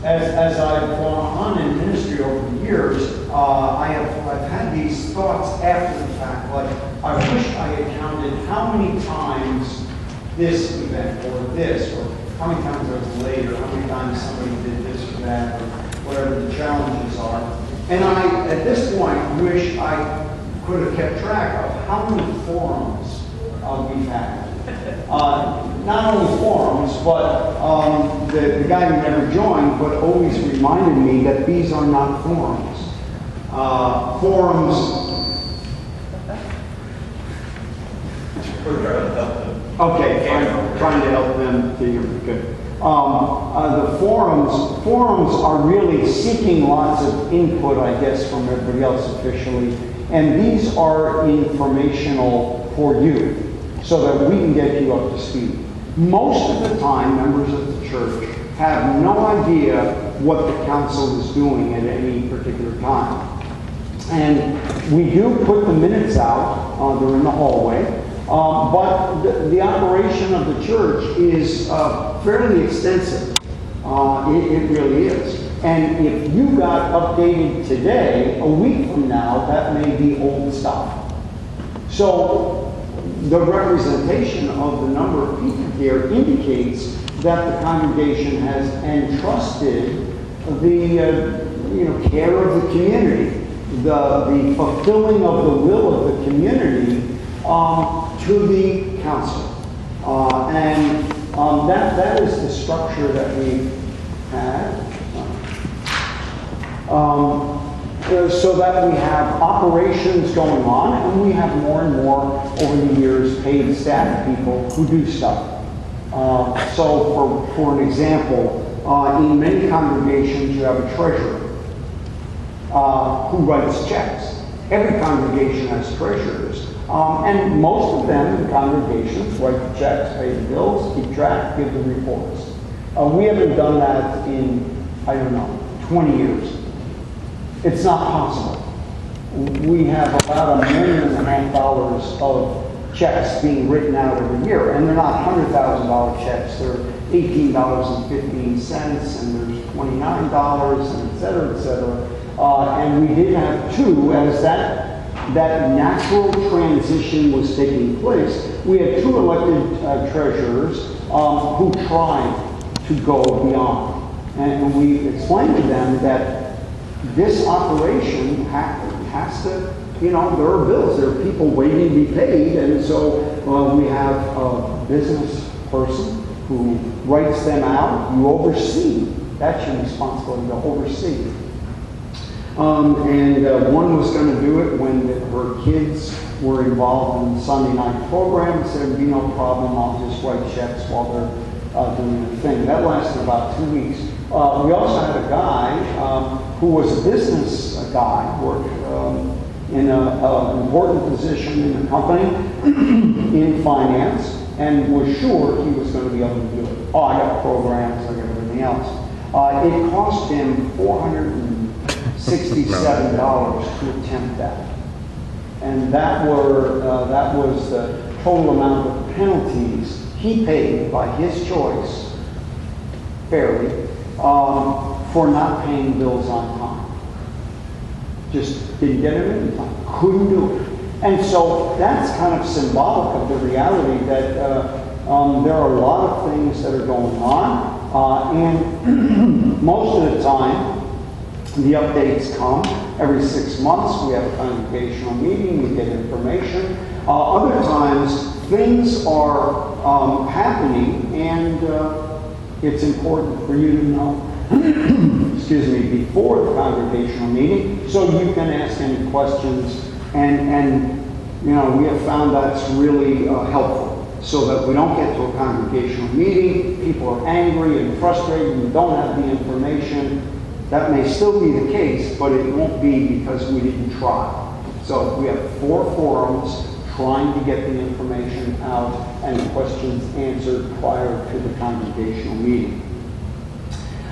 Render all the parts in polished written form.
As I've gone on in ministry over the years, I've had these thoughts after the fact, like, I wish I had counted how many times this event, or this, or how many times I was late, or how many times somebody did this or that, or whatever the challenges are. And I, at this point, wish I could have kept track of how many forums we've had. Not only forums, but the guy who never joined, but always reminded me that these are not forums. Forums. Okay, I'm trying to help them to hear me good. The forums are really seeking lots of input, I guess, from everybody else officially, and these are informational for you, so that we can get you up to speed. Most of the time, members of the church have no idea what the council is doing at any particular time. And we do put the minutes out, they're in the hallway, but the operation of the church is fairly extensive. It really is. And if you got updated today, a week from now, that may be old stuff. So the representation of the number of people here indicates that the congregation has entrusted the care of the community, the fulfilling of the will of the community to the council. That is the structure that we've had. So that we have operations going on, and we have more and more over the years paid staff people who do stuff. So for an example, in many congregations you have a treasurer who writes checks. Every congregation has treasurers. And most of them in congregations write the checks, pay the bills, keep track, give the reports. We haven't done that in, 20 years. It's not possible. We have about $1.5 million of checks being written out every year, and they're not $100,000 checks. They're $18.15, and there's $29, and et cetera, et cetera. And we did have two, as that natural transition was taking place. We had two elected treasurers who tried to go beyond, and we explained to them that this operation has to, there are bills, there are people waiting to be paid, and so we have a business person who writes them out. You oversee. That's your responsibility, to oversee. And one was going to do it when her kids were involved in the Sunday night program. Said, there'd be no problem, I'll just write checks while they're doing the thing. That lasted about 2 weeks. We also had a guy who was a business guy, worked in an important position in the company in finance, and was sure he was going to be able to do it. Oh, I got programs, I got everything else. It cost him $467 to attempt that. And that was the total amount of penalties he paid by his choice, fairly, for not paying bills on time. Just didn't get it in time, couldn't do it. And so that's kind of symbolic of the reality that there are a lot of things that are going on, and most of the time, the updates come every 6 months. We have a congregational meeting, we get information. Other times, things are happening, and it's important for you to know, excuse me, before the congregational meeting, so you can ask any questions, and we have found that's really helpful, so that we don't get to a congregational meeting, people are angry and frustrated, and don't have the information. That may still be the case, but it won't be because we didn't try. So we have 4 forums trying to get the information out and questions answered prior to the congregational meeting.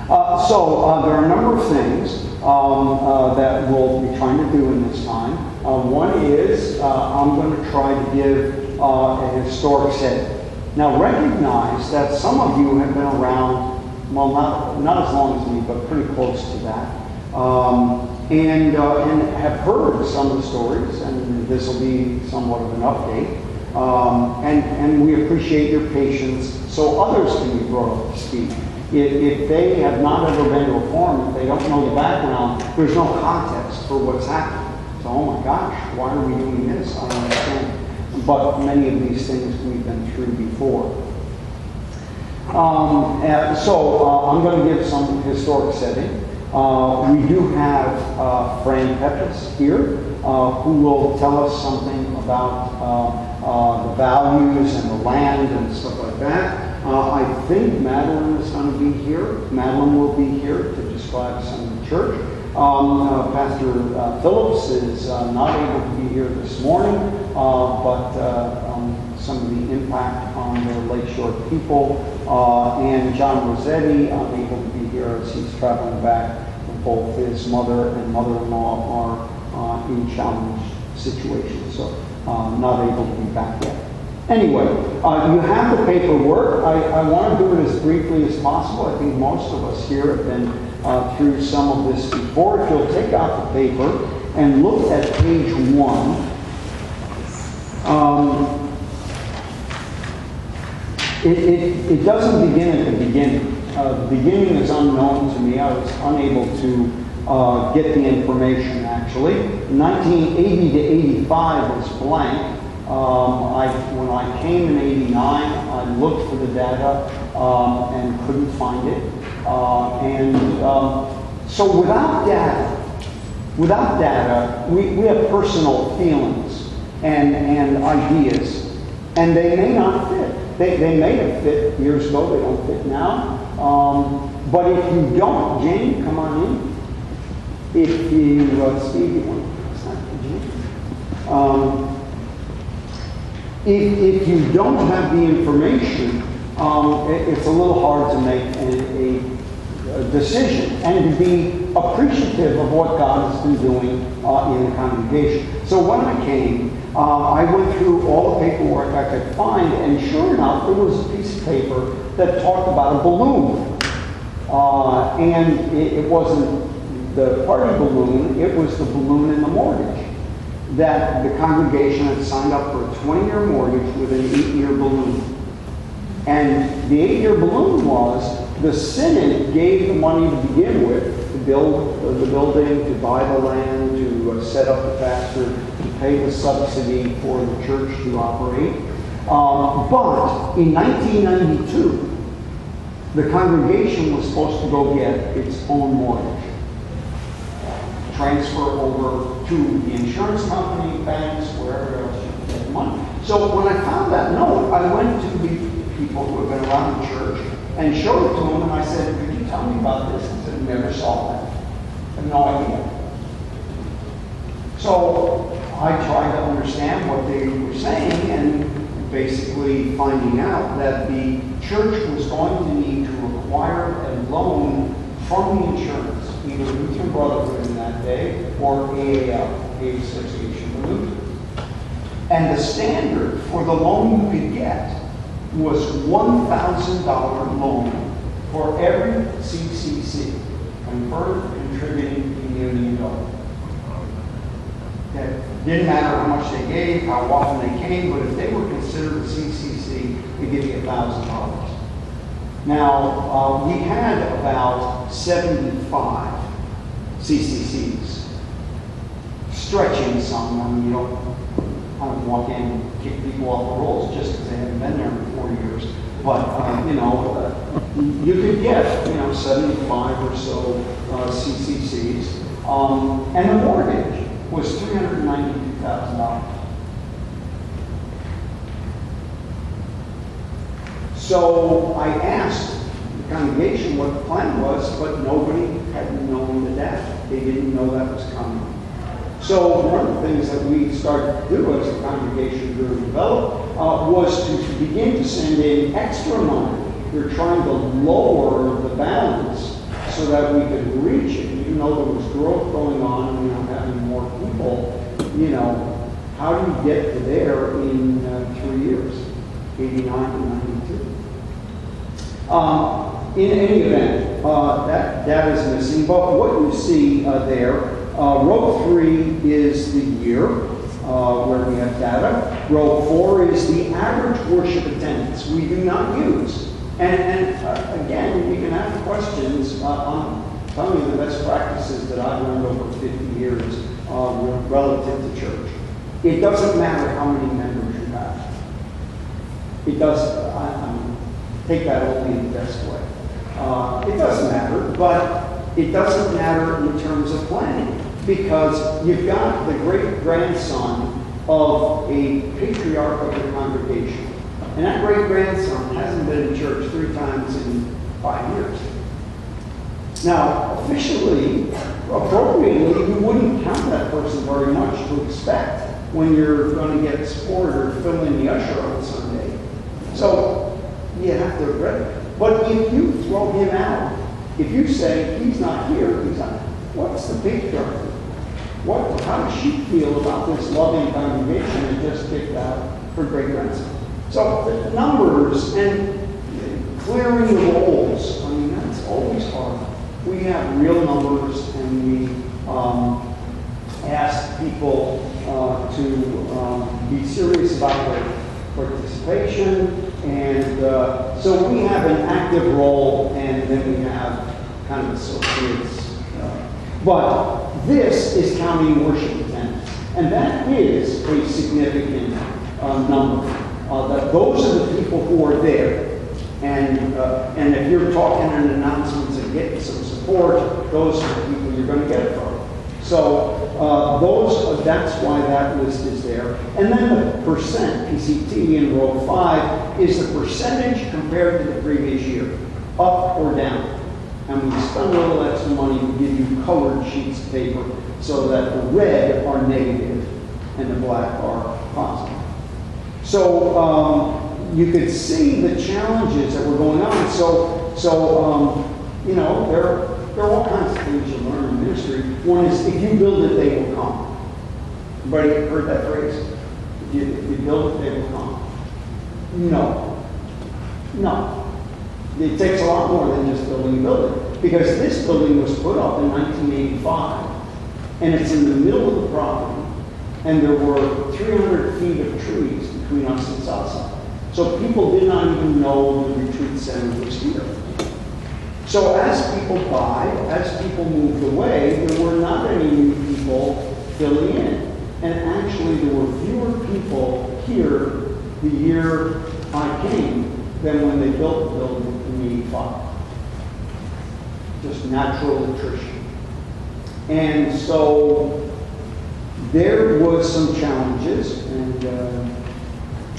So there are a number of things that we'll be trying to do in this time. One is I'm going to try to give a historic setting. Now recognize that some of you have been around, well, not as long as me, but pretty close to that, and have heard some of the stories, and this will be somewhat of an update. And we appreciate your patience so others can be brought up to speed. If they have not ever been to a forum, if they don't know the background, there's no context for what's happening. So, oh my gosh, why are we doing this? I don't understand. But many of these things we've been through before. I'm going to give some historic setting. We do have Fran Peppis here, who will tell us something about the values and the land and stuff like that. I think Madeline is going to be here. Madeline will be here to describe some of the church. Pastor Phillips is not able to be here this morning, but some of the impact on the Lakeshore people, and John Rossetti unable to be here as he's traveling back. Both his mother and mother-in-law are in challenged situations, so not able to be back yet. Anyway, you have the paperwork. I want to do it as briefly as possible. I think most of us here have been through some of this before. If you'll take out the paper and look at page 1, it doesn't begin at the beginning. The beginning is unknown to me. I was unable to get the information, actually. 1980 to 85 is blank. When I came in 89, I looked for the data and couldn't find it. So without data, we have personal feelings and ideas, and they may not fit. They may have fit years ago, they don't fit now. But if you don't, Jane, come on in. If you, Steve, you want to start Jane? If you don't have the information, it's a little hard to make a decision and to be appreciative of what God has been doing in the congregation. So when I came, I went through all the paperwork I could find, and sure enough, there was a piece of paper that talked about a balloon. And it wasn't the party balloon, it was the balloon in the mortgage. That the congregation had signed up for a 20-year mortgage with an 8-year balloon. And the 8-year balloon was the synod gave the money to begin with to build the building, to buy the land, to set up the pastor, to pay the subsidy for the church to operate. But in 1992, the congregation was supposed to go get its own mortgage. Transfer over to the insurance company, banks, wherever else you could get the money. So when I found that note, I went to the people who had been around the church and showed it to them, and I said, could you tell me about this? He said, never saw that. I have no idea. So I tried to understand what they were saying, and basically finding out that the church was going to need to acquire a loan from the insurance, either Lutheran Brotherhood in that day or AAL, the Association of Lutheran. And the standard for the loan you could get was $1,000 loan for every CCC, contributing community donor. It didn't matter how much they gave, how often they came, but if they were considered a CCC, they'd give you $1,000. Now, we had about 75 CCCs, stretching some. I mean, you don't kind of walk in and kick people off the rolls just because they haven't been there for 4 years. But, you could get, 75 or so CCCs. And the mortgage was $392,000. So I asked the congregation what the plan was, but nobody had known the data. They didn't know that was coming. So one of the things that we started to do as the congregation grew and developed was to begin to send in extra money. We're trying to lower the balance so that we could reach it. Even though there was growth going on and having more people, how do you get to there in 3 years, 89 to 90? In any event, that data is missing, but what you see there, row 3 is the year where we have data. Row 4 is the average worship attendance we do not use. And again, you can have questions. I'm telling you the best practices that I've learned over 50 years relative to church. It doesn't matter how many members you have. It does, take that only in the best way. It doesn't matter, but it doesn't matter in terms of planning, because you've got the great-grandson of a patriarch of the congregation. And that great-grandson hasn't been in church 3 times in 5 years. Now, officially, appropriately, you wouldn't count that person very much to expect when you're going to get support or fill in the usher on Sunday. So, you have to regret it. But if you throw him out, if you say, he's not here, he's not, what's the patriarch? How does she feel about this loving congregation that just kicked out her great-grandson? So the numbers and clearing the roles, I mean, that's always hard. We have real numbers, and we ask people to be serious about their participation. And so we have an active role, and then we have kind of associates. But this is counting worship attendance, and that is a significant number. That those are the people who are there. And if you're talking in announcements and getting some support, those are the people you're going to get it from. So that's why that list is there. And then the percent, PCT in row 5, is the percentage compared to the previous year, up or down. And we spend a little extra money to give you colored sheets of paper so that the red are negative and the black are positive. So you could see the challenges that were going on. So you know, there are all kinds of things you learn in ministry. One is, if you build it, they will come. Everybody heard that phrase? If you build it, they will come. No. It takes a lot more than just building a building. Because this building was put up in 1985, and it's in the middle of the property, and there were 300 feet of trees between us and Southside. So people did not even know the retreat center was here. So as people died, as people moved away, there were not any new people filling in. And actually, there were fewer people here the year I came than when they built the building in 85. Just natural attrition. And so there was some challenges, and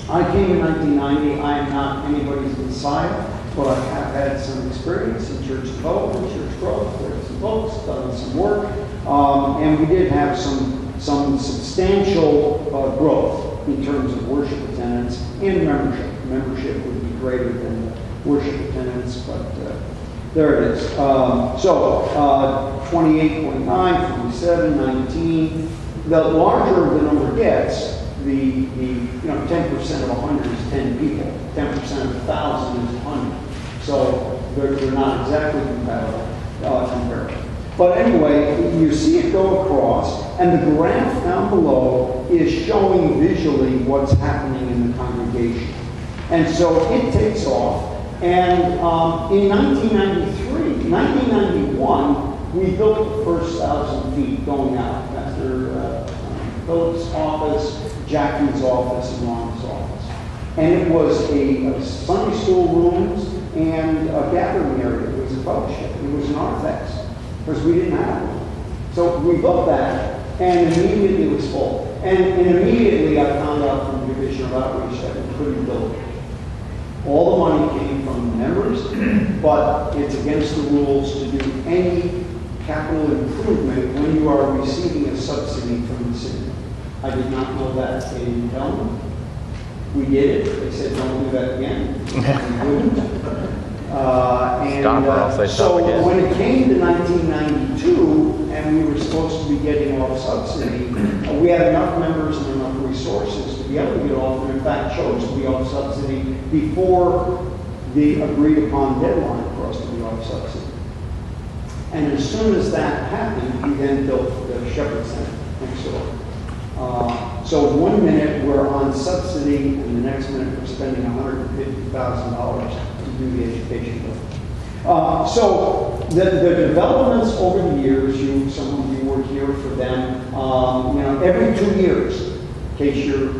I came in 1990. I am not anybody's Messiah, but I have had some experience in church development, church growth. There some folks, done some work, and we did have some substantial growth in terms of worship attendance and membership. Membership would be greater than worship attendance, but there it is. So 28.9, 27, 19. The larger the number gets, the 10% of 100 is 10 people. 10% of 1,000 is 100. So they're not exactly comparable. But anyway, you see it go across, and the graph down below is showing visually what's happening in the congregation. And so it takes off. And in 1991, we built the first 1,000 feet going out after Philip's office, Jackie's office, and Ron's office. And it was a Sunday school rooms and a gathering area. It was a fellowship. It was an artifacts, because we didn't have one. So we built that, and immediately it was full. And immediately I found out from the Division of Outreach that we couldn't build it. All the money came from the members, but it's against the rules to do any capital improvement when you are receiving a subsidy from the city. I did not know that. They didn't tell me. We did it. They said, don't do that again. We wouldn't. So when it came to 1992, and we were supposed to be getting off subsidy, we had enough members and enough resources to be able to get off, and in fact chose to be off subsidy before the agreed upon deadline for us to be off subsidy. And as soon as that happened, we then built the Shepherd Center next door. So one minute we're on subsidy, and the next minute we're spending $150,000 to do the education bill. So the developments over the years, some of you were here for them, every 2 years, in case you're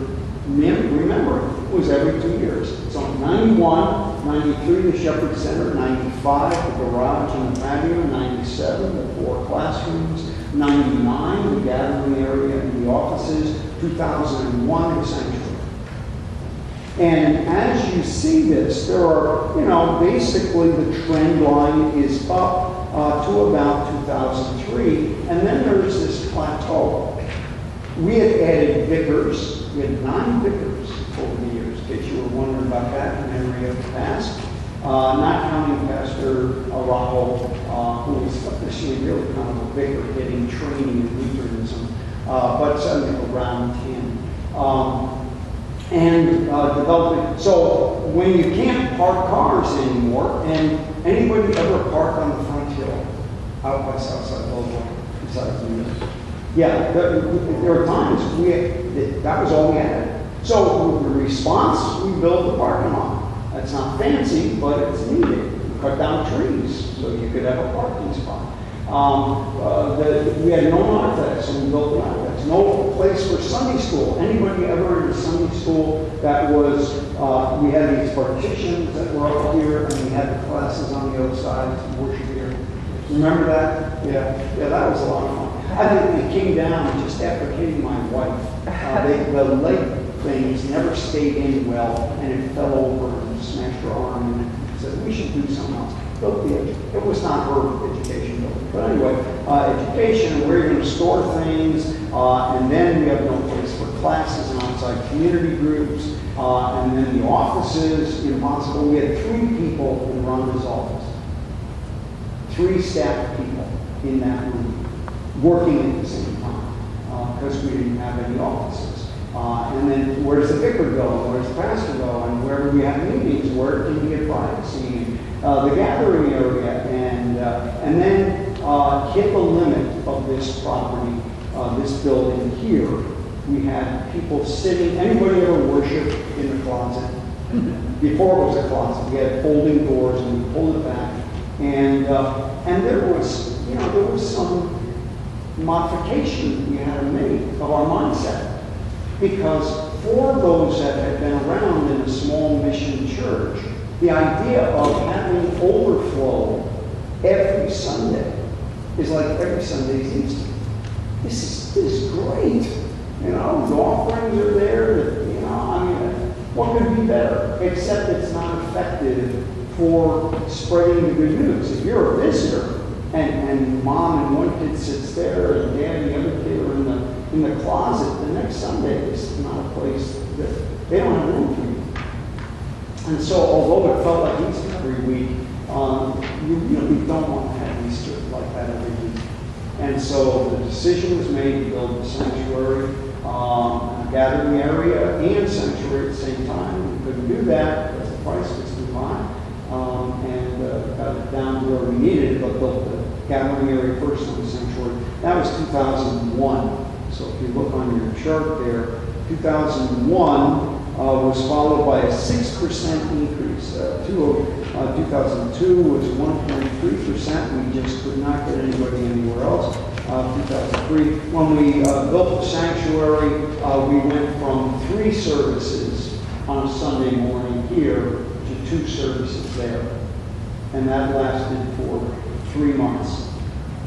remembering, it was every 2 years. So 91, 93, the Shepherd Center, 95, the garage and the patio, 97, the 4 classrooms, 99, the gathering area and the offices, 2001, the sanctuary. And as you see this, there are, basically the trend line is up to about 2003, and then there's this plateau. We had added vicars. We had 9 vicars over the years, in case you were wondering about that in memory of the past. Not counting Pastor Araujo, who was officially really kind of a vicar getting training in Lutheranism, but something around 10. And development. So when you can't park cars anymore, and anybody ever park on the front hill out by Southside Blvd besides me? Yeah, there were times that was all we had. So the response, we built the parking lot. It's not fancy, but it's needed. We cut down trees so you could have a parking spot. We had no narthex, so we built the narthex. No place for Sunday school. Anybody ever in a Sunday school that was, we had these partitions that were up here, and we had the classes on the other side to worship here. Remember that? Yeah, that was a lot of fun. I think it came down just after hitting my wife. The leg things never stayed in well, and it fell over and smashed her arm, and said, we should do something else. It was not her education building. But anyway, education, where you're going to store things, and then we have no place for classes and outside community groups, and then the offices, impossible. We had 3 people in Rhonda's office. 3 staff people in that room, working at the same time, because we didn't have any offices. And then where does the vicar go, and where does the pastor go, and where do we have meetings, where can we get privacy, the gathering area, and then hit the limit of this property, this building here. We had people sitting, anybody ever worship in the closet? Before it was a closet, we had folding doors, and we pulled it back, and there was some modification we had to make of our mindset. Because for those that had been around in a small mission church, the idea of having overflow every Sunday is like every Sunday's Easter. This is great. The offerings are there. What could be better? Except it's not effective for spreading the good news. If you're a visitor, and mom and one kid sits there, and dad and the other kid are in the closet, the next Sunday is not a place that they don't have room for you. And so, although it felt like Easter every week, you really don't want to have Easter like that every week. And so the decision was made to build the sanctuary, a gathering area, and sanctuary at the same time. We couldn't do that because the price was too high. And got it down to where we needed it, but built the gathering area first and the sanctuary. That was 2001. So if you look on your chart there, 2001 was followed by a 6% increase. 2002 was 1.3%. We just could not get anybody anywhere else. 2003, when we built the sanctuary, we went from 3 services on a Sunday morning here to 2 services there. And that lasted for 3 months.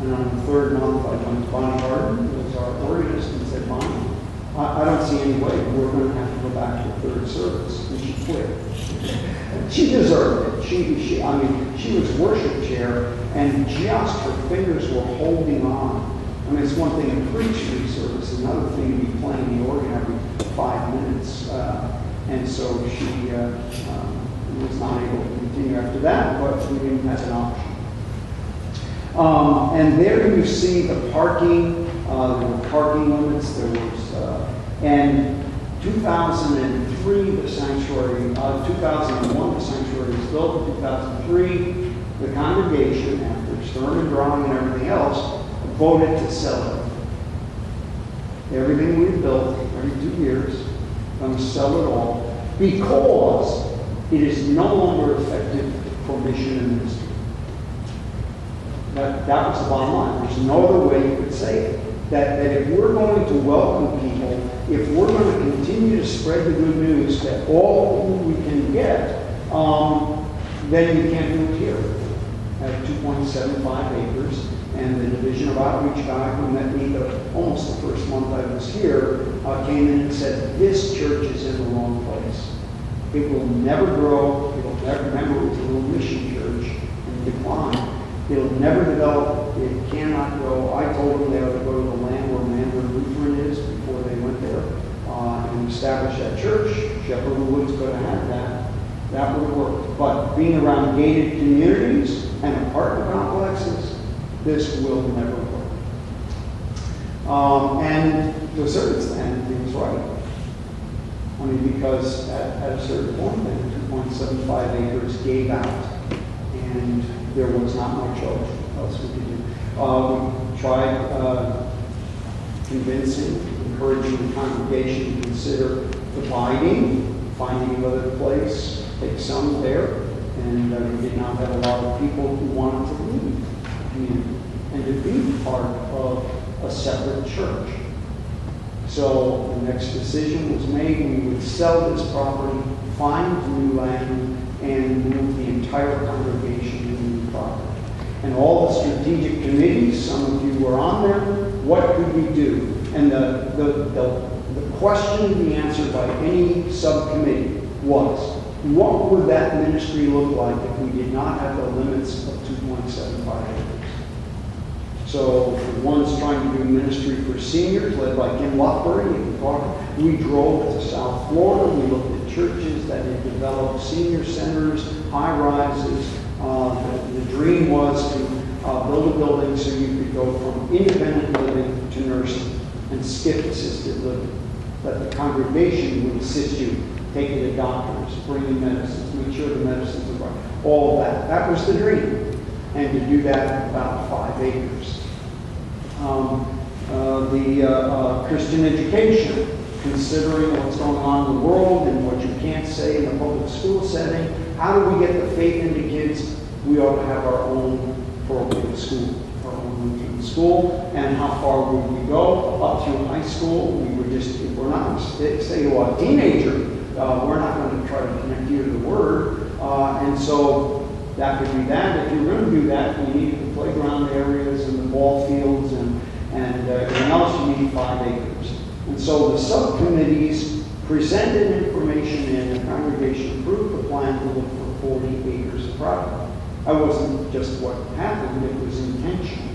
And on the 3rd month, I went to Bonnie Harden, who was our organist, and said, Bonnie, I don't see any way. We're going to have to go back to the 3rd service. And she quit. She deserved it. She was worship chair, and just her fingers were holding on. It's one thing to preach 3 service, another thing to be playing the organ every 5 minutes. And so she was not able to continue after that, but we didn't have an option. And there you see the parking. There were parking limits. There was, and 2003, the sanctuary, 2001, the sanctuary was built. In 2003, the congregation, after storm and drawing and everything else, voted to sell it. Everything we've built every 2 years, going to sell it all because it is no longer effective for mission and ministry. That was the bottom line. There's no other way you could say it. That if we're going to welcome people, if we're going to continue to spread the good news that all who we can get, then you can't do it here. At 2.75 acres, and the Division of Outreach guy who met me almost the first month I was here came in and said, this church is in the wrong place. It will never grow. It will never, remember, it was a little mission church in decline. It'll never develop. It cannot grow. I told them they ought to go to the land where Mandarin Lutheran is before they went there and establish that church. Shepherd Woods could have had that. That would have worked. But being around gated communities and apartment complexes, this will never work. And to a certain extent, he was right. I mean, because at a certain point, then 2.75 acres gave out, and there was not much else we could do. We tried convincing, encouraging the congregation to consider dividing, finding another place, take some there, and we did not have a lot of people who wanted to leave the community and to be part of a separate church. So the next decision was made. We would sell this property, find new land, and move the entire congregation to new property. And all the strategic committees, some of you were on them, what could we do? And the question to be answered by any subcommittee was, what would that ministry look like if we did not have the limits of 2.75 acres? So the ones trying to do ministry for seniors, led by Kim Lockbury, we drove to South Florida. We looked at churches that had developed senior centers, high rises. The dream was to build a building so you could go from independent living to nursing and skip assisted living. That the congregation would assist you, take you to doctors, bring you medicines, make sure the medicines are right. All of that. That was the dream. And to do that in about 5 acres. Christian education, considering what's going on in the world and what you can't say in a public school setting. How do we get the faith into kids? We ought to have our own parochial school, our own Lutheran school. And how far would we go? Up through high school. We're not going to say to a teenager, we're not going to try to connect you to the Word. And so that could be that. If you're going to do that, you need the playground areas and the ball fields and everything else. You need 5 acres. And so the subcommittees presented information and the congregation approved the plan to look for 40 acres of property. That wasn't just what happened, it was intentional.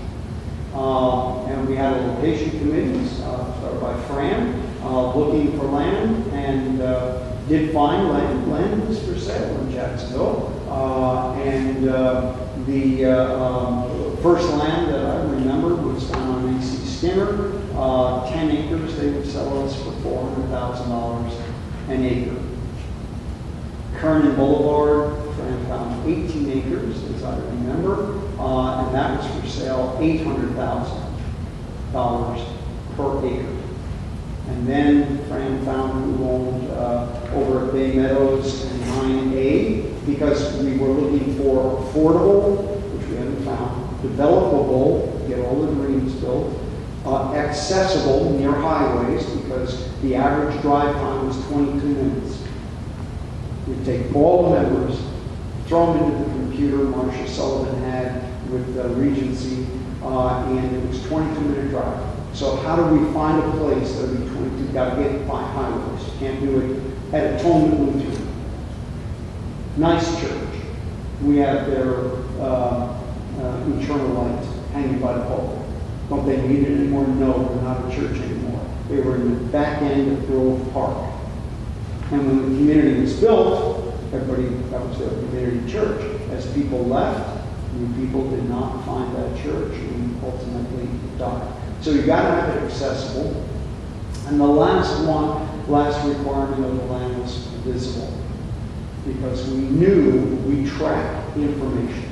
And we had a location committee started by Fran looking for land and did find land. Land was for sale in Jacksonville. The first land that I remember was down on A.C. Skinner, 10 acres. They would sell us for $400,000 an acre. Kernan Boulevard, Fran found 18 acres, as I remember, and that was for sale $800,000 per acre. And then Fran found who owned over at Bay Meadows and 9A, because we were looking for affordable, which we haven't found, developable, get all the dreams built, accessible near highways, because the average drive time was 22 minutes. We'd take all the members, throw them into the computer Marcia Sullivan had with Regency, and it was 22-minute drive. So how do we find a place that would be 22? You've got to get by highways. You can't do it at Atonement Lutheran. Nice church. We have their eternal light hanging by the pulpit. Don't they need it anymore? No, they're not a church anymore. They were in the back end of Grove Park. And when the community was built, everybody, that was their community church. As people left, new people did not find that church and ultimately died. So you've got to have it accessible. And the last one last requirement of the land was visible, because we knew we track information.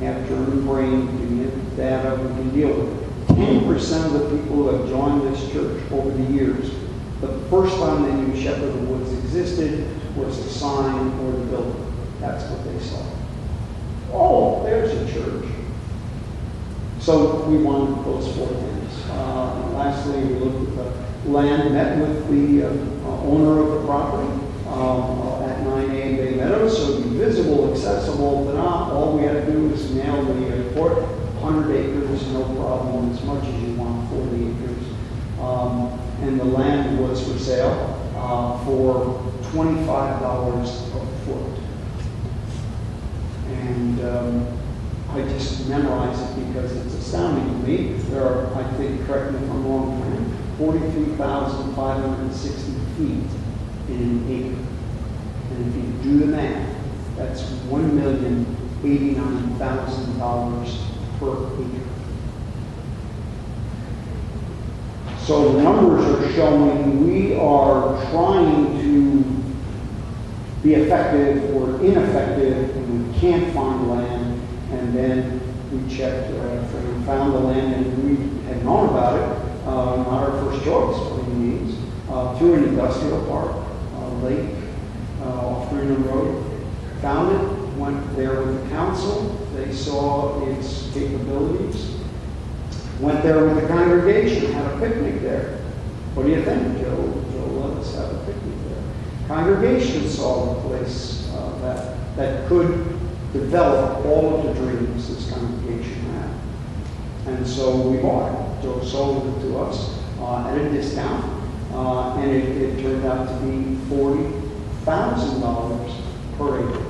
Have German brain, we can get data, we can deal with it. 10% of the people who have joined this church over the years, the first time they knew Shepherd of the Woods existed was the sign or the building. That's what they saw. Oh, there's a church. So we wanted those 4 things. Lastly, we looked at the land, met with the owner of the property at 9A Bay Meadows, so it'd be visible, accessible, but not all we had to do was nail the report. 100 acres, no problem, as much as you want, 40 acres. And the land was for sale for $25 a foot. And I just memorize it because it's astounding to me. There are, I think, correct me if I'm wrong, 43,560 feet in an acre. And if you do the math, that's $1,089,000 per acre. So the numbers are showing we are trying to be effective or ineffective when we can't find land, and then we checked, we found the land, and we had known about it, not our first choice by any means, through an industrial park, lake, off Greenland Road. Found it, went there with the council, they saw its capabilities, went there with the congregation, had a picnic there. What do you think, Joe? Joe let us have a picnic there. Congregation saw the place that could develop all of the dreams this congregation had. And so we bought it. Joe sold it to us at a discount, and it turned out to be $40,000 per acre.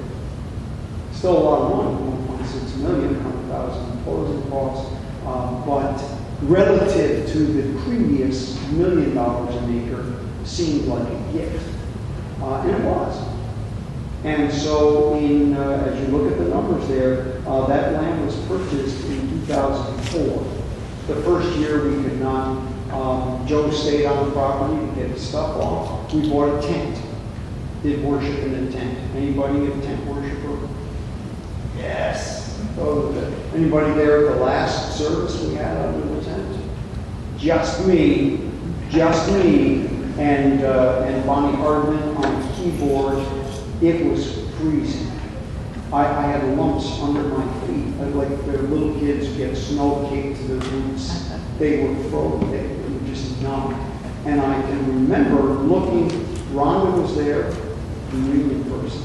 Still a lot of money, 1.6 million, 100,000 in closing costs, but relative to the previous $1 million an acre seemed like a gift, and it was. And so, as you look at the numbers there, that land was purchased in 2004. The first year we could not. Joe stayed on the property to get his stuff off. We bought a tent. Did worship in a tent. Anybody a tent worshiper? Yes. Oh, anybody there at the last service we had under the tent? Just me. Just me. And Bonnie Hardman on the keyboard. It was freezing. I had lumps under my feet. Like the little kids who get snow caked to their boots. They were frozen. They were just numb. And I can remember looking. Rhonda was there, the union person.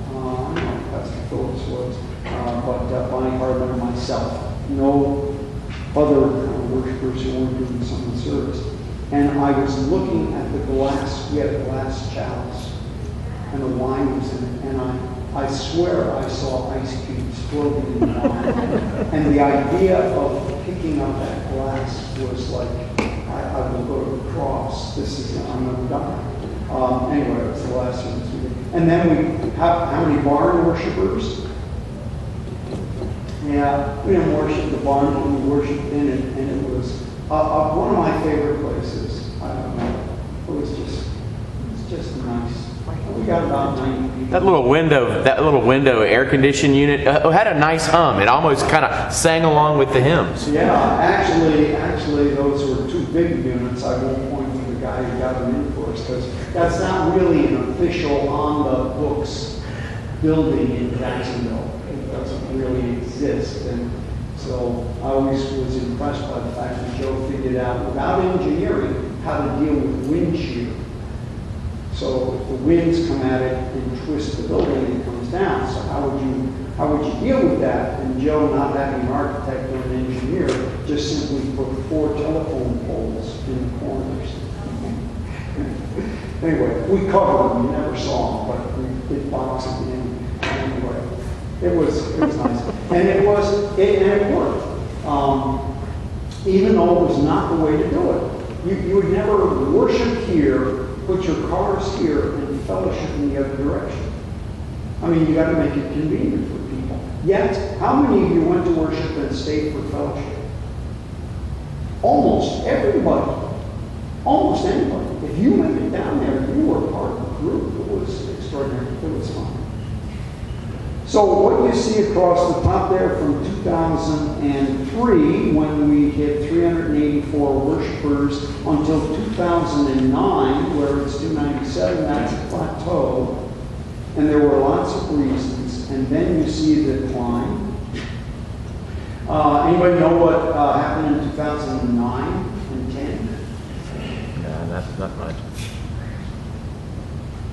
I don't know if Pastor Phillips was, but Bonnie Hardman and myself. No other worshipers who weren't doing some service. And I was looking at the glass. We had a glass chalice, and the wine was in it. And I swear I saw ice cubes floating in the wine. And the idea of picking up that glass was like, I will go to the cross. I'm going to die. Anyway, it was the last service we did. And then how many barn worshipers? Yeah, we didn't worship the barn, but we worshiped in it, and it was one of my favorite places. I don't know. It was just nice. We got about 90 people. That little window air conditioning unit had a nice hum. It almost kind of sang along with the hymns. Yeah, actually, those were 2 big units. I won't point to the guy who got them in for us, because that's not really an official on the books building in Jacksonville. It doesn't really exist, and so I always was impressed by the fact that Joe figured out, without engineering, how to deal with wind shear. So if the winds come at it and twist the building, it comes down. So how would you deal with that? And Joe, not having an architect or an engineer, just simply put 4 telephone poles in the corners. Anyway, we covered them. You never saw them, but we did box it in. Anyway, it was nice, and it worked. Even though it was not the way to do it. You would never worship here, put your cars here, and fellowship in the other direction. I mean, you got to make it convenient for people. Yet, how many of you went to worship and stayed for fellowship? Almost everybody. Almost anybody. if you made it down there, you were part of the group. It was extraordinary. It was fun. So what you see across the top there from 2003, when we hit 384 worshipers, until 2009, where it's 297, that's a plateau. And there were lots of reasons. And then you see the decline. Anybody know what happened in 2009 and 10? Not much.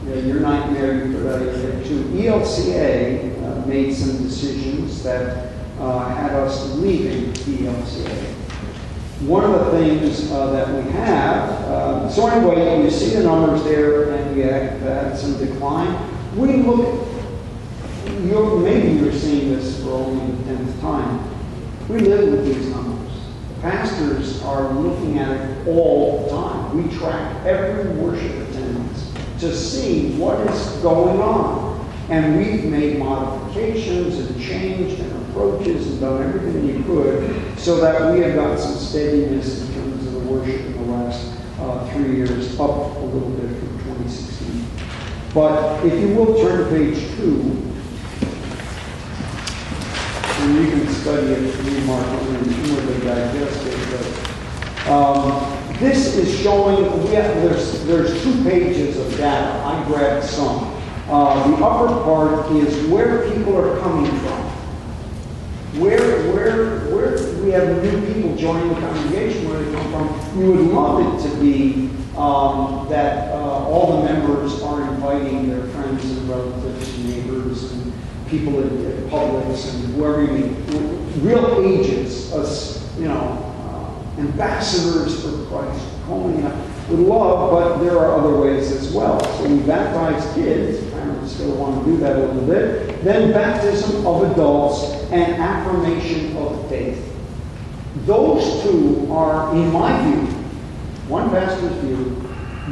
Yeah, your nightmare, you put out here too. ELCA made some decisions that had us leaving ELCA. One of the things that we have, so anyway, you see the numbers there, and we had some decline. We look, maybe you're seeing this for only the 10th time. We live with these numbers. Pastors are looking at it all the time. We track every worship attendance to see what is going on. And we've made modifications and changed and approaches and done everything we could so that we have got some steadiness in terms of the worship in the last 3 years, up a little bit from 2016. But if you will turn to page 2, and you can study it, read Mark, and really digest it. But this is showing, there's 2 pages of data. I grabbed some. The upper part is where people are coming from. Where we have new people joining the congregation, where they come from. You would love it to be that all the members are inviting their friends and relatives and neighbors and people at Publix and whoever you meet, real agents, ambassadors for Christ, calling up with love, but there are other ways as well. So we baptize kids, parents still want to do that a little bit, then baptism of adults and affirmation of faith. Those 2 are, in my view, one pastor's view,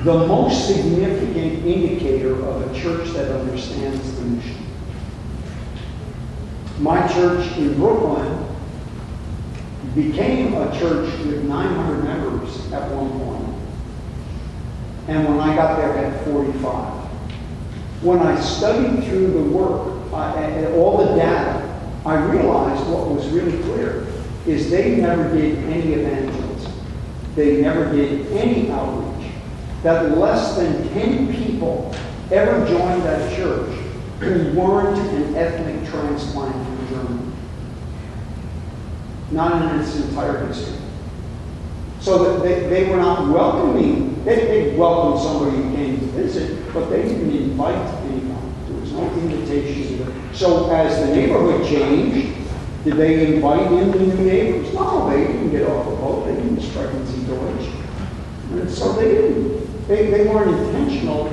the most significant indicator of a church that understands the mission. My church in Brooklyn became a church with 900 members at one point. And when I got there, had 45. When I studied through the work, and all the data, I realized what was really clear is they never did any evangelism. They never did any outreach. That less than 10 people ever joined that church who weren't an ethnic transplant from Germany. Not in its entire history. So that they were not welcoming. They welcomed somebody who came to visit, but they didn't invite anyone. There was no invitation. So as the neighborhood changed, did they invite in the new neighbors? No, they didn't get off the boat. They didn't sprechen Sie Deutsch. And so they didn't. They weren't intentional,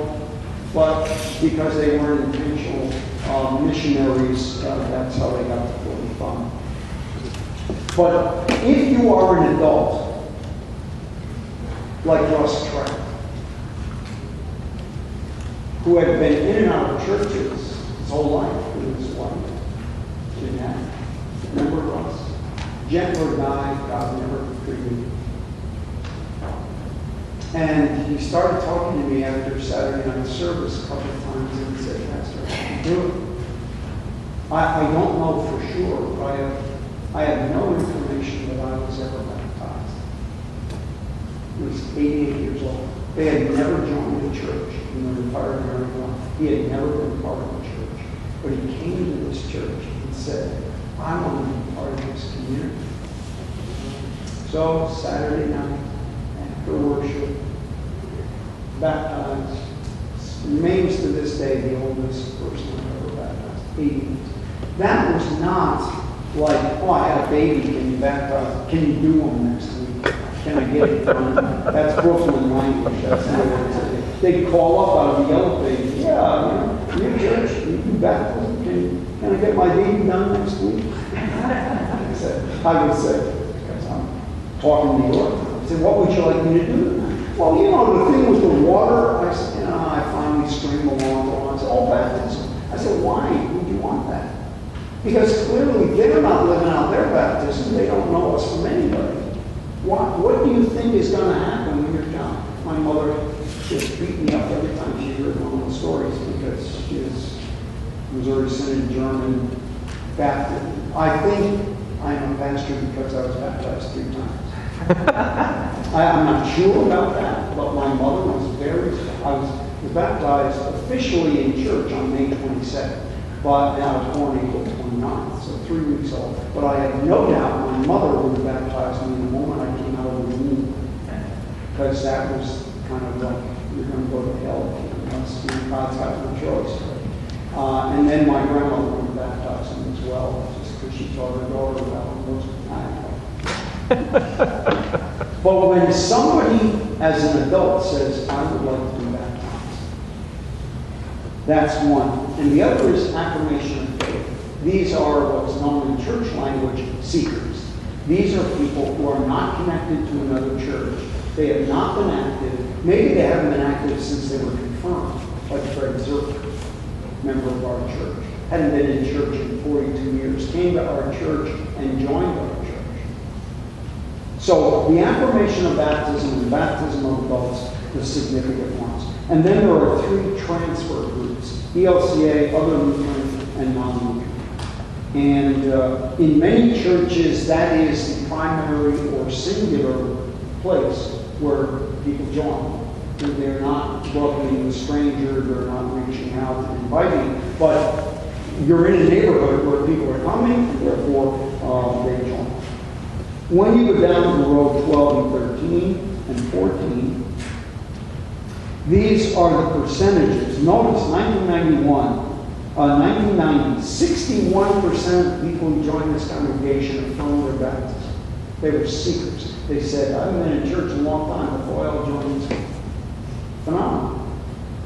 but because they weren't intentional missionaries, that's how they got to 45. But if you are an adult, like Russ Trapp, who had been in and out of churches his whole life with his wife, Jeanette, remember Russ? Gentler guy, God never treated him. And he started talking to me after Saturday night service a couple of times, and he said, Pastor, I can do it. I don't know for sure, but I have no information that I was ever baptized. He was 88 years old. They had never joined a church in their entire married life. He had never been part of a church. But he came to this church and said, I want to be part of this community. So Saturday night, after worship, baptized, remains to this day the oldest person I've ever baptized, 80. That was not like, oh, I had a baby, can you baptize? Can you do one next week? Can I get it done? That's Brooklyn language. That's not what it's. They call up out of the yellow page. Yeah, your church, you do baptism. Can I get my baby done next week? I would say, because I'm talking New York. I said, what would you like me to do? Well, the thing with the water, I said, I finally string along. I said, oh, baptism. I said, why would you want that? Because clearly they're not living out their baptism. They don't know us from anybody. What do you think is going to happen when you're done? My mother just beat me up every time she heard one of the stories because she is Missouri Synod German Baptist. I think I'm a pastor because I was baptized 3 times. I'm not sure about that, but my mother was I was baptized officially in church on May 22nd, but I was born April 29th, so 3 weeks old. But I have no doubt my mother would have baptized me the moment I came out of the womb, because that was kind of like, you're going to go to hell. God's got no choice. And then my grandmother would have baptized me as well, just because she taught her daughter about most of the time. But when somebody, as an adult, says, I would like to be baptized, that's one. And the other is affirmation of faith. These are what's known in church language, seekers. These are people who are not connected to another church. They have not been active. Maybe they haven't been active since they were confirmed, like Fred Zerker, member of our church. Hadn't been in church in 42 years. Came to our church and joined our church. So the affirmation of baptism and baptism of adults, the significant ones. And then there are 3 transfer groups, ELCA, other Lutheran, and non-Lutheran. And in many churches, that is the primary or singular place where people join. They're not welcoming a stranger, they're not reaching out and inviting, but you're in a neighborhood where people are coming, and therefore they join. When you go down to row 12 and 13 and 14, these are the percentages. Notice 1990, 61% of people who joined this congregation affirmed their baptism. They were seekers. They said, I haven't been in church a long time before I'll join this. Phenomenal.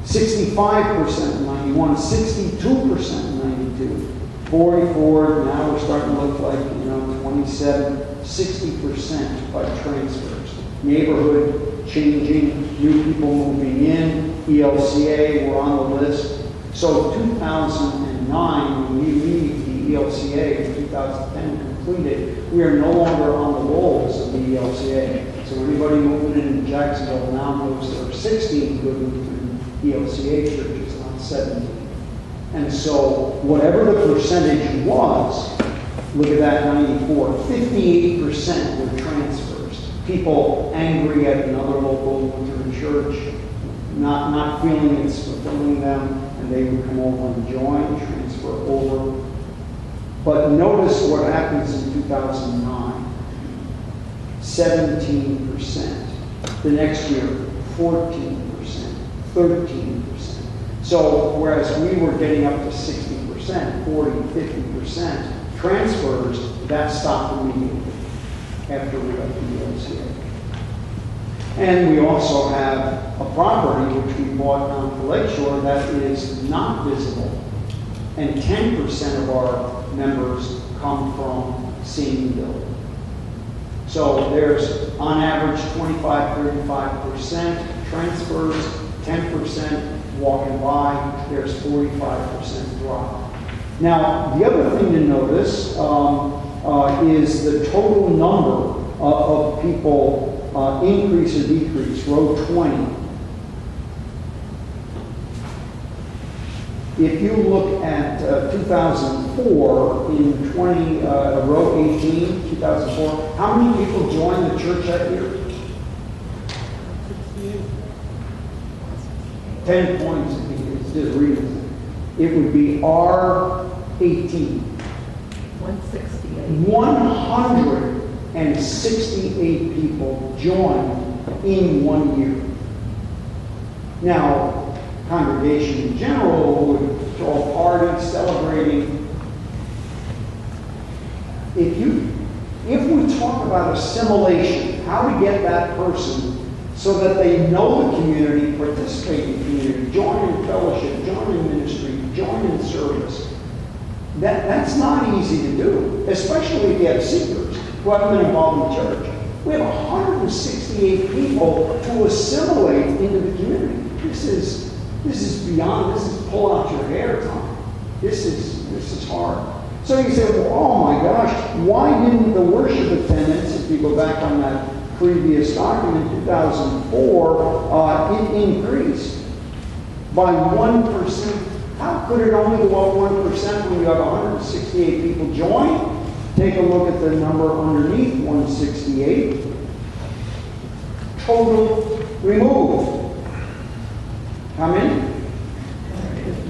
65% in 91, 62% in 92, 44, now we're starting to look like, 27, 60% by transfers. Neighborhood changing, new people moving in, ELCA, we're on the list. So 2009, when we leave the ELCA in 2010 completed, we are no longer on the rolls of the ELCA. So anybody moving into Jacksonville now knows there are 16 good Lutheran ELCA churches, not 17. And so whatever the percentage was, look at that 94, 58% were transfers. People angry at another local Lutheran church, not feeling it's fulfilling them, and they would come over and join, transfer over. But notice what happens in 2009. 17%. The next year, 14%, 13%. So whereas we were getting up to 60%, 40, 50% transfers, that stopped immediately after we left the ELCA. And we also have a property which we bought on the Lakeshore that is not visible. And 10% of our members come from Seniorville. So there's, on average, 25, 35% transfers, 10% walking by, there's 45% drop. Now, the other thing to notice is the total number of people increase or decrease, row 20. If you look at 2004, in row 18, 2004, how many people joined the church that year? 10 points, it's just reading. It would be R18. 168. 168 people joined in 1 year. Now, congregation in general would throw a party celebrating. If we talk about assimilation, how to get that person so that they know the community, participate in the community, join in fellowship, join in ministry, join in service, that's not easy to do, especially if you have seekers who haven't been involved in church. We have 168 people to assimilate into the community. This is beyond, this is pull out your hair time. This is hard. So you say, well, oh my gosh, why didn't the worship attendants, if you go back on that previous document, 2004, it increased by 1%. How could it only go up 1% when you have 168 people join? Take a look at the number underneath 168. Total removed. How many?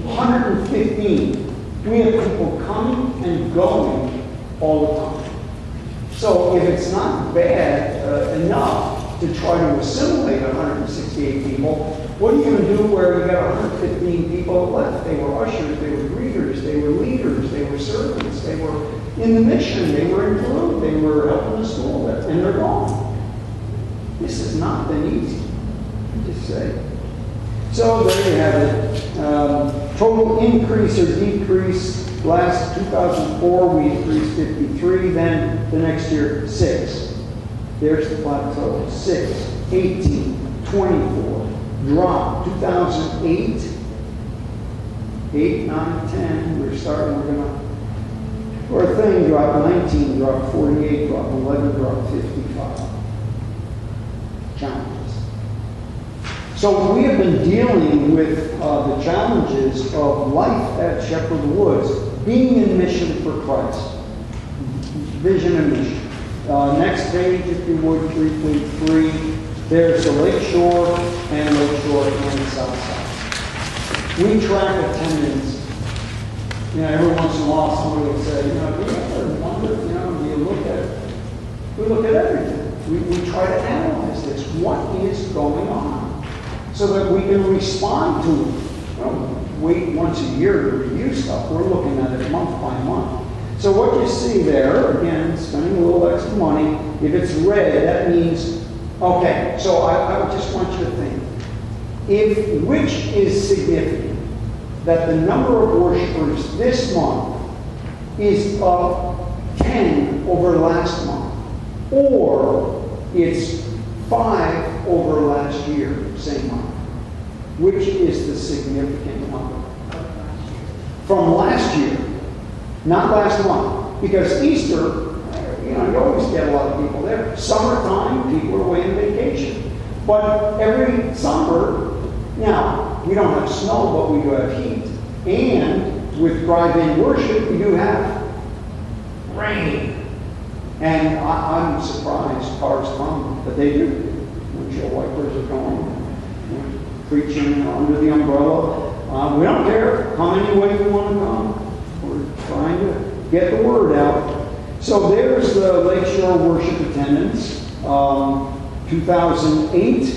115. We have people coming and going all the time. So if it's not bad enough to try to assimilate 168 people, what are you going to do where you got 115 people left? They were ushers, they were greeters, they were leaders, they were servants, they were in the mission, they were in Peru, they were helping the school, and they're gone. This has not been easy, just say. So there you have it. Total increase or decrease. Last 2004, we increased 53. Then the next year, 6. There's the plateau. 6, 18, 24. Drop. 2008, 8, 9, 10. We're gonna. Our thing dropped 19, dropped 48, dropped 11, dropped 55. Challenges. So we have been dealing with the challenges of life at Shepherd Woods, being in mission for Christ. Vision and mission. Next page, if you would, 3.3. There's the Lakeshore and Southside. We track attendance. Every once in a while somebody will say, do you ever wonder, do you look at it? We look at everything. We try to analyze this. What is going on? So that we can respond to it. We don't wait once a year to review stuff. We're looking at it month by month. So what you see there, again, spending a little extra money, if it's red, that means, okay, so I just want you to think, which is significant? That the number of worshipers this month is up 10 over last month, or it's 5 over last year, same month. Which is the significant number? From last year, not last month. Because Easter, you always get a lot of people there. Summertime, people are away on vacation. But every summer, now, we don't have snow, but we do have heat. And with drive-in worship, we do have rain. And I'm surprised cars come, but they do. Windshield wipers are going. Preaching under the umbrella. We don't care. Come any way you want to come. We're trying to get the word out. So there's the Lakeshore worship attendance. 2008,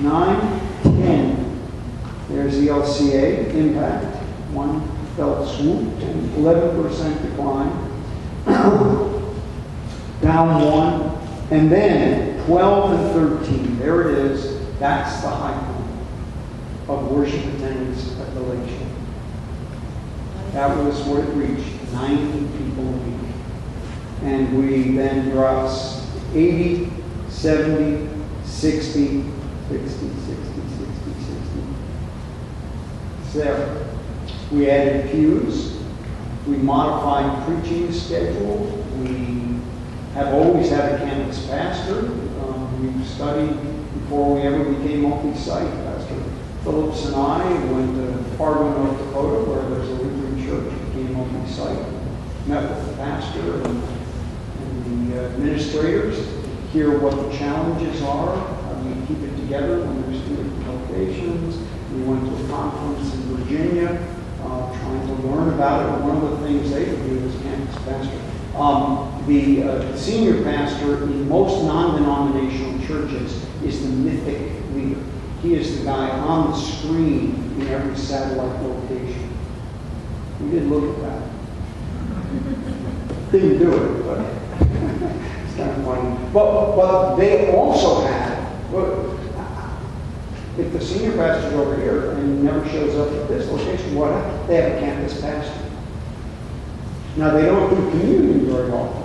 9, 10. There's the LCA impact. One fell swoop, 11% decline. Down 1. And then 12 and 13, there it is. That's the high point of worship attendance at the Lakeshore. That was what it reached, 90 people a week. And we then dropped 80, 70, 60, 60. There. We added pews. We modified preaching schedule. We have always had a campus pastor. We've studied before we ever became multi-site. Pastor Phillips and I went to Fargo, North Dakota, where there's a Lutheran church, became multi-site. Met with the pastor and the administrators to hear what the challenges are. How do we keep it together when there's 2 different locations? We went to a conference in Virginia, trying to learn about it. One of the things they would do as campus pastor. The senior pastor in most non-denominational churches is the mythic leader. He is the guy on the screen in every satellite location. We did look at that. Didn't do it, but it's kind of funny. But they also had, if the senior pastor's over here and never shows up at this location, what happens? They have a campus pastor. Now, they don't do communion very often.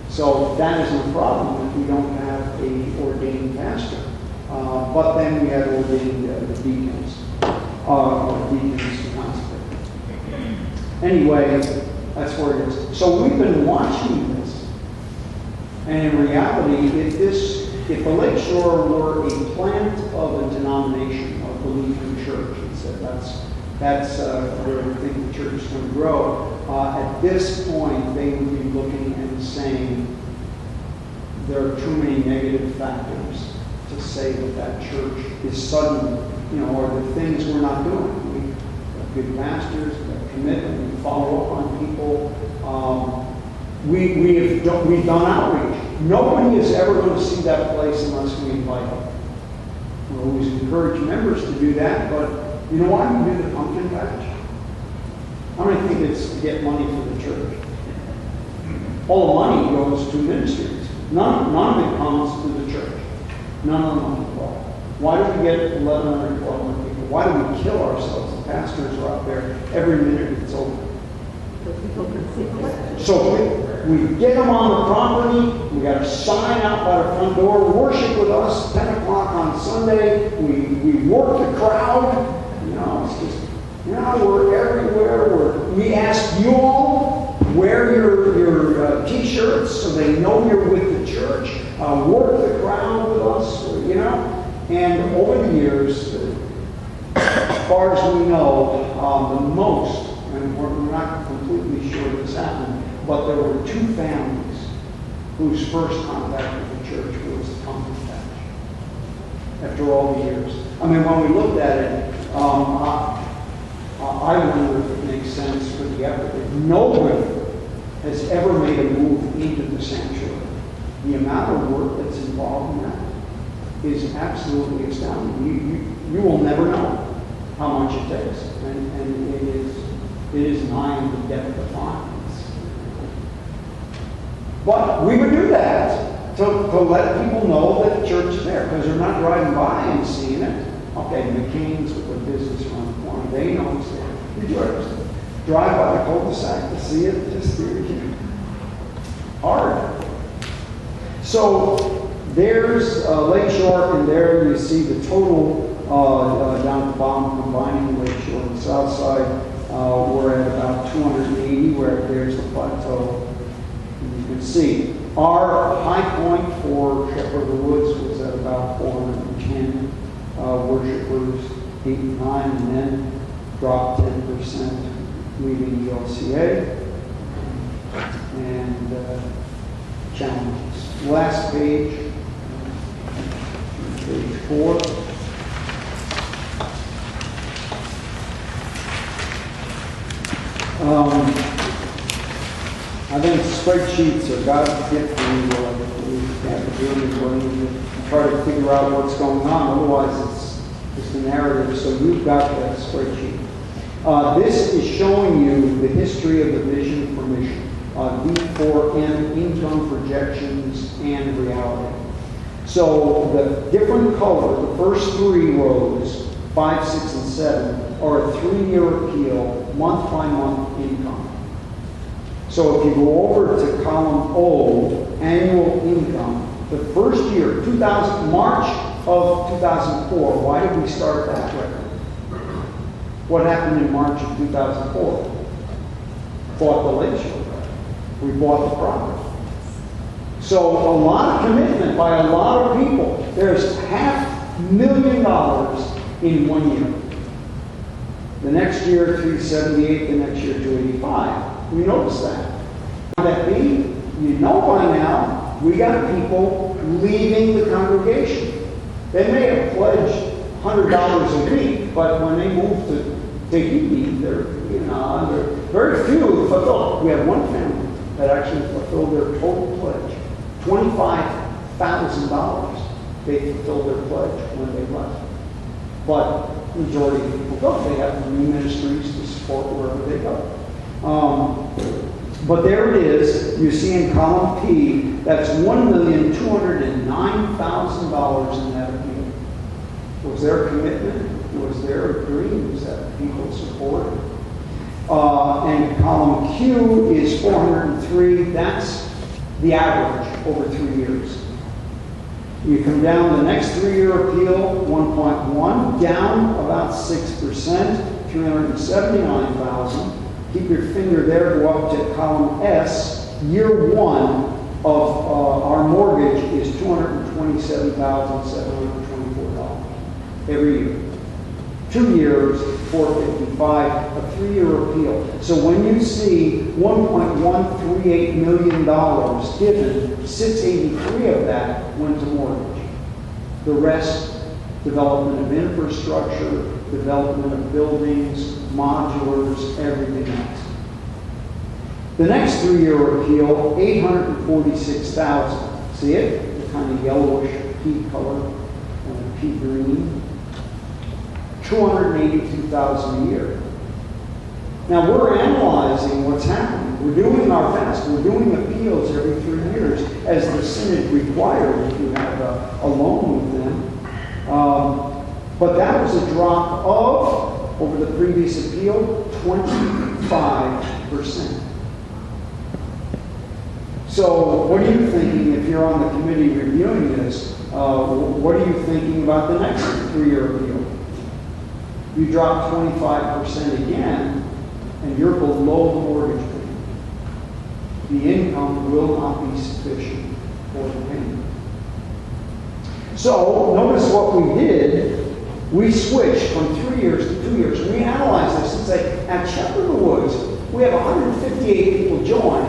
So that isn't a problem if we don't have a ordained pastor. But then we had ordained deacons, or deacons to consecrate. Anyway, that's where it is. So we've been watching this. And in reality, if the Lakeshore were a plant of a denomination, of belief in church, and said that's where we think the church is going to grow, at this point they would be looking and saying there are too many negative factors to say that church is suddenly, or the things we're not doing. We have good pastors, we have commitment, we follow up on people. We've done outreach. Nobody is ever going to see that place unless we invite them. We always encourage members to do that, but you know why we do the pumpkin patch? How many think it's to get money for the church? All the money goes to ministries. None of it comes to the church. None of the money at all. Why do we get 1,100, 1,200 people? Why do we kill ourselves? The pastors are out there every minute it's over. So we get them on the property, we got a sign out by the front door, worship with us, 10 o'clock on Sunday, we work the crowd, it's just, we're everywhere. We ask you all, wear your t-shirts so they know you're with the church, work the crowd with us, and over the years, as far as we know, the most, and we're not completely sure this happened, but there were 2 families whose first contact with the church was the pumpkin patch. After all the years. I mean, when we looked at it, I wonder if it makes sense for the effort. If nobody has ever made a move into the sanctuary, the amount of work that's involved in that is absolutely astounding. You will never know how much it takes. And it is nigh on the depth of finance. But we would do that to let people know that the church is there, because they're not driving by and seeing it. Okay, McCain's with their business around the corner, they know it's there. Did you ever drive by the cul-de-sac to see it? Just hard. So there's Lakeshore, and there you see the total down at the bottom, combining Lakeshore and Southside. We're at about 280, where there's the plateau. And you can see our high point for Shepherd of the Woods was at about 410 worshipers, 8 and 9, and then dropped 10%, leaving the LCA. And challenges. Last page, page 4. I think spreadsheets are God's gift to you. We have to do it when you try to figure out what's going on. Otherwise, it's just a narrative. So you've got that spreadsheet. This is showing you the history of the vision for mission. V4M, income projections, and reality. So the different color, the first 3 rows, 5, 6, and 7, are a 3-year appeal, month-by-month income. So if you go over to column O, annual income, the first year, March of 2004, why did we start that record? What happened in March of 2004? Bought the Lakeshore. We bought the property. So a lot of commitment by a lot of people. There's $500,000 in 1 year. The next year, 378, the next year, 285. We noticed that. That be, by now, we got people leaving the congregation. They may have pledged $100 a week, but when they move to Tahiti, they're very few fulfilled. We have one family that actually fulfilled their total pledge, $25,000. They fulfilled their pledge when they left. But majority of people don't. They have new ministries to support wherever they go. But there it is. You see in column P, that's $1,209,000 in that appeal. Was there a commitment? Was there a dream? Was that people support? And column Q is 403. That's the average over 3 years. You come down the next 3-year appeal, 1.1, down about 6%, 379,000. Keep your finger there, go up to column S, year 1, our mortgage is $227,724 every year. 2 years, $455, a 3-year appeal. So when you see $1.138 million given, $683 of that went to mortgage. The rest, development of infrastructure, development of buildings, modulars, everything else. The next 3-year appeal, $846,000. See it? The kind of yellowish pea color, pea green. $282,000 a year. Now we're analyzing what's happening. We're doing our best. We're doing appeals every 3 years as the Senate required if you have a loan with them. But that was a drop of, over the previous appeal, 25%. So what are you thinking if you're on the committee reviewing this? What are you thinking about the next 3-year appeal? You drop 25% again, and you're below the mortgage payment. The income will not be sufficient for the payment. So notice what we did. We switched from 3 years to 2 years. We analyzed this and say, at Shepherd in the Woods, we have 158 people join,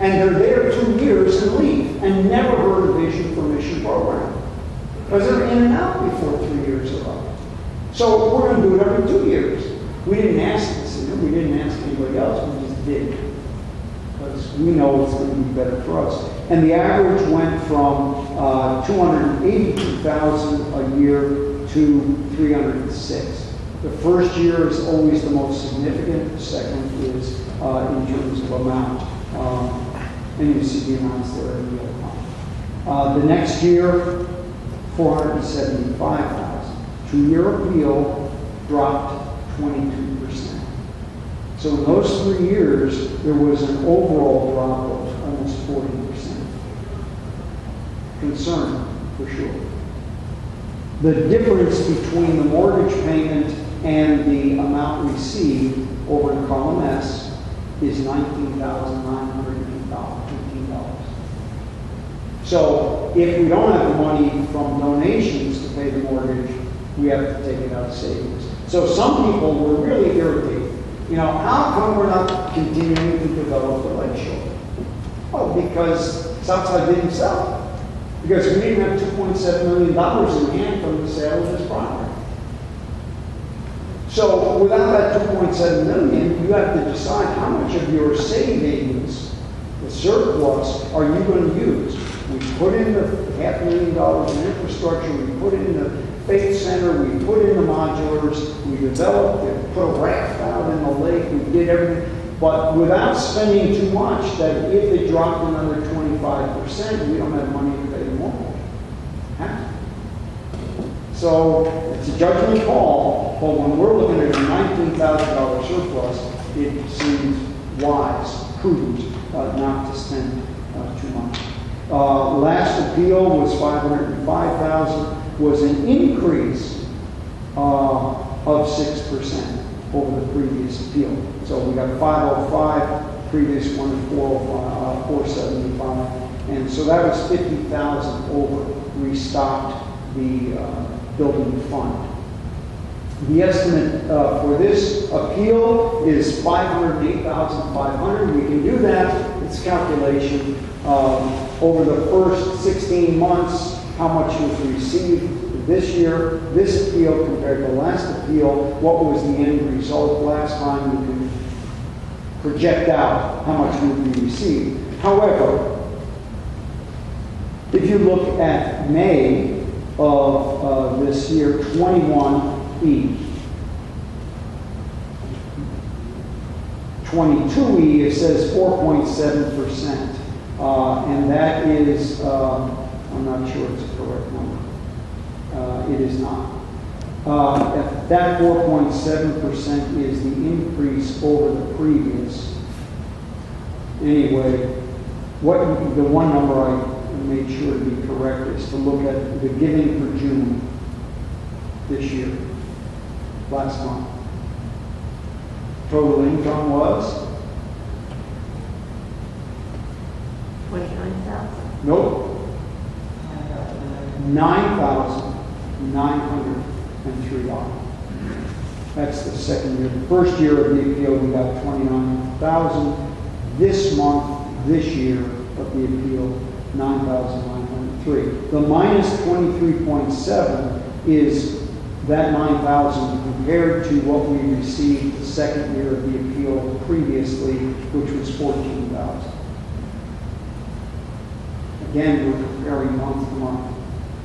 and they're there 2 years and leave, and never heard of Vision for Mission program. Because they're in and out before 3 years are up. So we're going to do it every 2 years. We didn't ask this, we didn't ask anybody else, we just did. Because we know it's going to be better for us. And the average went from $282,000 a year to $306,000. The first year is always the most significant. The second is in terms of amount. And you see the amounts there in the other. The next year, $475,000. 2-year appeal dropped 22%. So in those 3 years, there was an overall drop of almost 40%. Concern, for sure. The difference between the mortgage payment and the amount received over in column S is $19,915. So if we don't have the money from donations to pay the mortgage, we have to take it out of savings. So some people were really irritated. You know, how come we're not continuing to develop the Lakeshore? Well, because Southside didn't sell it. Because we didn't have $2.7 million in hand from the sale of this property. So without that $2.7 million, you have to decide how much of your savings, the surplus, are you going to use? We put in the $500,000 in infrastructure, we put in the Faith Center, we put in the modulars, we developed it, put a raft out in the lake, we did everything, but without spending too much, that if it dropped another 25%, we don't have money to pay the mortgage. Huh? So it's a judgment call, but when we're looking at a $19,000 surplus, it seems wise, prudent, not to spend too much. Last appeal was $505,000. Was an increase of 6% over the previous appeal. So we got 505, previous one is 475, and so that was 50,000 over. Restocked the building fund. The estimate for this appeal is $508,500. We can do that. It's calculation over the first 16 months. How much was received this year, this appeal compared to the last appeal, what was the end result last time, we can project out how much would be received. However, if you look at May of this year, 21E, 22E, it says 4.7%, and that is, I'm not sure it's a correct number. It is not. That 4.7% is the increase over the previous. Anyway, the one number I made sure to be correct is to look at the giving for June this year, last month. Total income was 29,000. 10,000? Nope, $9,903. That's the second year. The first year of the appeal, we got $29,000. This month, this year of the appeal, $9,903. The minus 23.7 is that $9,000 compared to what we received the second year of the appeal previously, which was $14,000. Again, we're comparing month to month.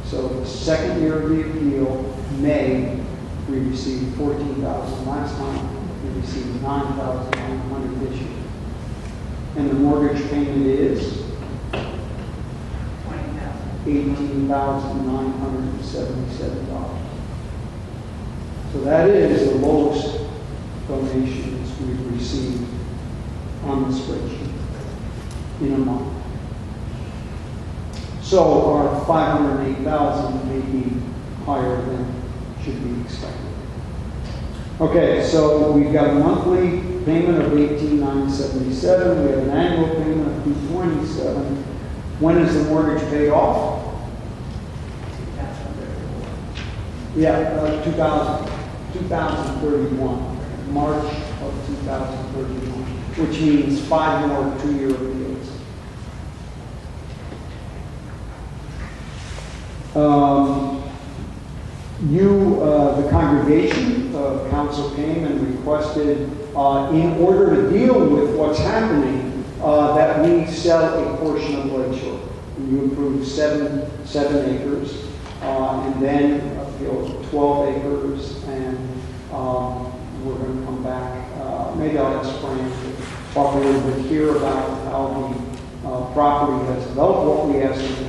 So the second year of the appeal, May, we received $14,000 last time. We received $9,900 this year. And the mortgage payment is $18,977. So that is the lowest donations we've received on the spreadsheet in a month. So our $508,000 may be higher than should be expected. Okay, so we've got a monthly payment of $18,977. We have an annual payment of $227. When is the mortgage paid off? Yeah, 2031, March of 2031, which means 5 more 2-year appeals. The congregation of council came and requested, in order to deal with what's happening, that we sell a portion of Lakeshore. You approved 7 acres, and then appealed 12 acres, and we're going to come back. Maybe I'll ask Frank to talk a little bit here about how the property has developed, what we asked him to